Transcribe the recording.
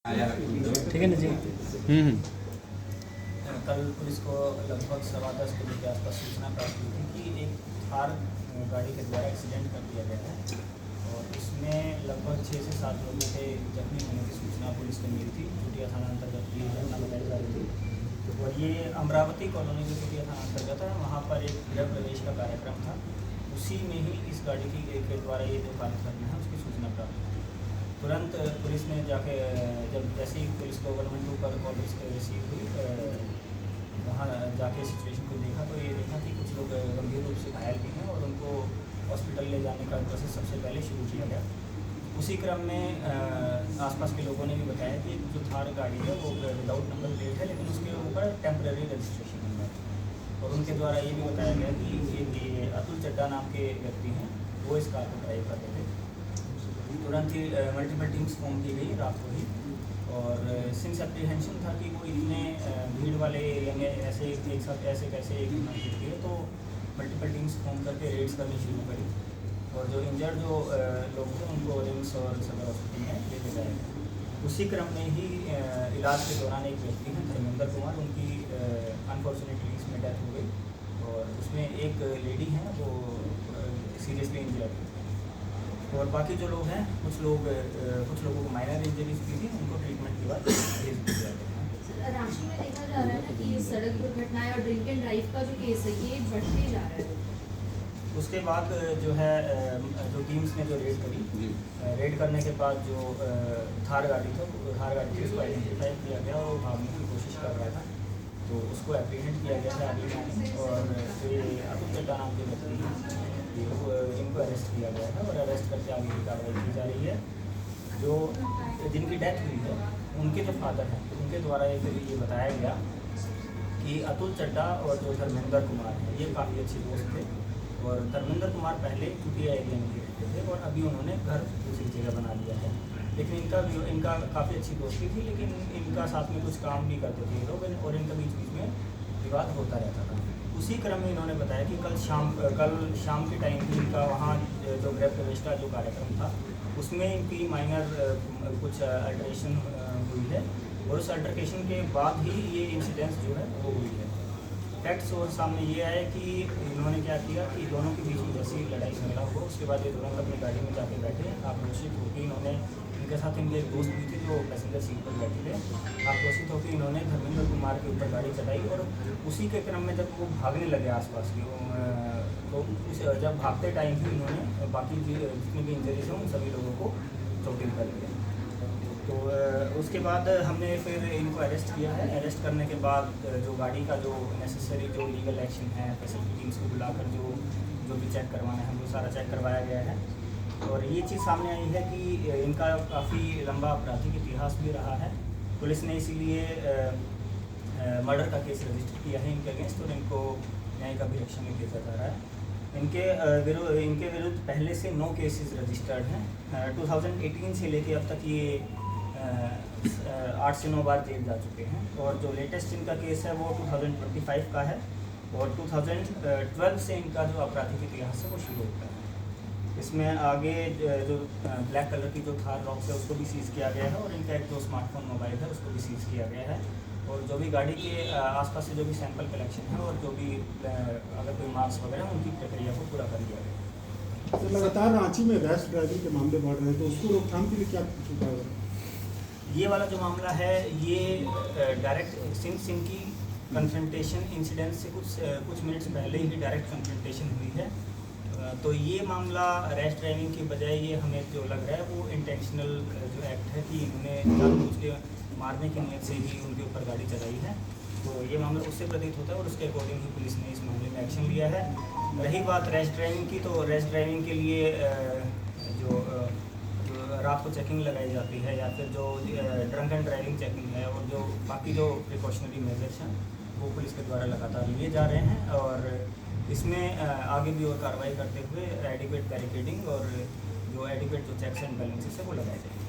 ठीक है ना जी। कल पुलिस को लगभग 10:15 बजे के आसपास सूचना प्राप्त हुई थी कि एक थार गाड़ी के द्वारा एक्सीडेंट कर दिया गया है और इसमें लगभग 6 से 7 लोगों के जख्मी होने की सूचना पुलिस को मिली थी। चुटिया थाना अंतर्गत की घटना बताई जा रही थी और ये अमरावती कॉलोनी जो चुटिया थाना अंतर्गत है वहाँ पर एक गृह प्रवेश का कार्यक्रम था। उसी में ही इस गाड़ी के द्वारा ये जो कार्यक्रम है उसकी सूचना प्राप्त हुई। तुरंत पुलिस ने जाके जब जैसे ही पुलिस को 112 पर कॉल रिसीव हुई वहाँ जाके सिचुएशन को देखा तो ये देखा कि कुछ लोग गंभीर रूप से घायल भी हैं और उनको हॉस्पिटल ले जाने का प्रोसेस सबसे पहले शुरू किया गया। उसी क्रम में आसपास के लोगों ने भी बताया कि जो थार गाड़ी है वो विदाउट नंबर प्लेट है लेकिन उसके ऊपर टेम्पररी रजिस्ट्रेशन नंबर है और उनके द्वारा ये भी बताया गया कि ये अतुल चड्डा नाम के व्यक्ति हैं वो इस कार को ड्राइव करते थे। तुरंत ही मल्टीपल टीम्स फॉर्म की गई रात को ही और सिंस एप्रीहेंशन था कि वो इतने भीड़ वाले एरिया में ऐसे एक साथ ऐसे कैसे एक मार्केट है तो मल्टीपल टीम्स फॉर्म करके रेड्स करनी शुरू करी और जो इंजर्ड जो लोग थे उनको रिम्स और सदर हॉस्पिटल में लेके जाया गया। उसी क्रम में ही इलाज के दौरान एक व्यक्ति हैं धर्मेंद्र कुमार, उनकी अनफॉर्चुनेटली इसमें डेथ हो गई और उसमें एक लेडी हैं वो सीरियसली इंजर्ड है और बाकी जो लोग हैं कुछ लोगों को माइनर इंजरीज भी थी, उनको ट्रीटमेंट के बाद भेज दिया गया। रांची में देखा जा रहा है ना कि ये सड़क दुर्घटनाएं और ड्रिंक एंड ड्राइव का जो केस है ये बढ़ते जा रहा है। उसके बाद जो है जो टीम्स ने जो रेड करी, रेड करने के बाद जो थार गाड़ी थी उसको आइडेंटिफाई किया गया और भागने की कोशिश कर रहा था तो उसको एप्रीहेंड किया गया था अर्ली मॉर्निंग और फिर अतुल चड्डा नाम के व्यक्ति हैं इनको अरेस्ट किया गया है और अरेस्ट करके आगे की कार्रवाई की जा रही है। जो जिनकी डेथ हुई है उनके जो फादर हैं उनके द्वारा ये बताया गया कि अतुल चड्डा और जो धर्मेंद्र कुमार हैं ये काफ़ी अच्छे दोस्त थे और धर्मेंद्र कुमार पहले चुटिया एरिया में रहते थे और अभी उन्होंने घर दूसरी जगह बना लिया है लेकिन इनका काफ़ी अच्छी दोस्ती थी लेकिन इनका साथ में कुछ काम भी करते थे ये लोग और इनका बीच बीच में विवाद होता रहता था। उसी क्रम में इन्होंने बताया कि कल शाम के टाइम भी इनका वहाँ जो गृह प्रवेश का जो कार्यक्रम था उसमें इनकी माइनर कुछ अल्ट्रेशन हुई है और उस अल्ट्रेशन के बाद ही ये इंसिडेंस जो है वो हुई है। फैक्ट्स और सामने ये आए कि इन्होंने क्या किया कि दोनों के बीच में जैसी लड़ाई झगड़ा हुआ उसके बाद ये दोनों अपनी गाड़ी में जाके बैठे आक्रोशित होकर इन्होंने इनके साथ इनके एक दोस्त भी थे जो पैसेंजर सीट पर बैठे थे। आक्रोशित होकर इन्होंने धर्मेंद्र कुमार के ऊपर गाड़ी चलाई और उसी के क्रम में जब वो भागने लगे आसपास की तो जब भागते टाइम भी इन्होंने बाकी जितने भी इंजरीज हैं उन सभी लोगों को चोटिल कर दिया। तो उसके बाद हमने फिर इनको अरेस्ट किया है। अरेस्ट करने के बाद जो गाड़ी का जो नेसेसरी जो लीगल एक्शन है फैसिलिटी टीम्स को बुलाकर जो भी चेक करवाना है वो सारा चेक करवाया गया है और ये चीज़ सामने आई है कि इनका काफ़ी लंबा आपराधिक इतिहास भी रहा है। पुलिस ने इसीलिए मर्डर का केस रजिस्टर किया है इनके अगेंस्ट और इनको न्यायिक अभिरक्षा में भेजा जा रहा है। इनके विरुद्ध पहले से 9 केसेस रजिस्टर्ड हैं। 2018 से लेके अब तक ये 8 से 9 बार जेल जा चुके हैं और जो लेटेस्ट इनका केस है वो 2025 का है और 2012 से इनका जो आपराधिक इतिहास है वो शुरू होता है। इसमें आगे जो ब्लैक कलर की जो थार रॉक्स है उसको भी सीज़ किया गया है और इनका एक जो स्मार्टफोन मोबाइल है उसको भी सीज़ किया गया है और जो भी गाड़ी के आसपास से जो भी सैंपल कलेक्शन है और जो भी अगर कोई मार्क्स वगैरह उनकी प्रक्रिया को पूरा कर दिया गया। तो लगातार रांची में रैश ड्राइविंग के मामले बढ़ रहे हैं तो उसको रोकथाम के लिए क्या उपाय है? ये वाला जो मामला है ये डायरेक्ट सिंस इनकी कन्फ्रंटेशन इंसिडेंट से कुछ मिनट्स पहले ही डायरेक्ट कन्फ्रंटेशन हुई है तो ये मामला रैश ड्राइविंग की बजाय ये हमें जो लग रहा है वो इंटेंशनल जो एक्ट है कि इन्होंने जानबूझ के मारने की नीयत से ही उनके ऊपर गाड़ी चलाई है तो ये मामला उससे प्रतीत होता है और उसके अकॉर्डिंग ही पुलिस ने इस मामले में एक्शन लिया है। रही बात रैश ड्राइविंग की तो रैश ड्राइविंग के लिए जो रात को चेकिंग लगाई जाती है या फिर जो ड्रंक एंड ड्राइविंग चेकिंग है और जो बाकी जो प्रिकॉशनरी मेजर्स हैं वो पुलिस के द्वारा लगातार लिए जा रहे हैं और इसमें आगे भी और कार्रवाई करते हुए एडिक्वेट बैरिकेडिंग और जो एडिक्वेट जो चेक्स एंड बैलेंसेस है वो लगाए जाएंगे।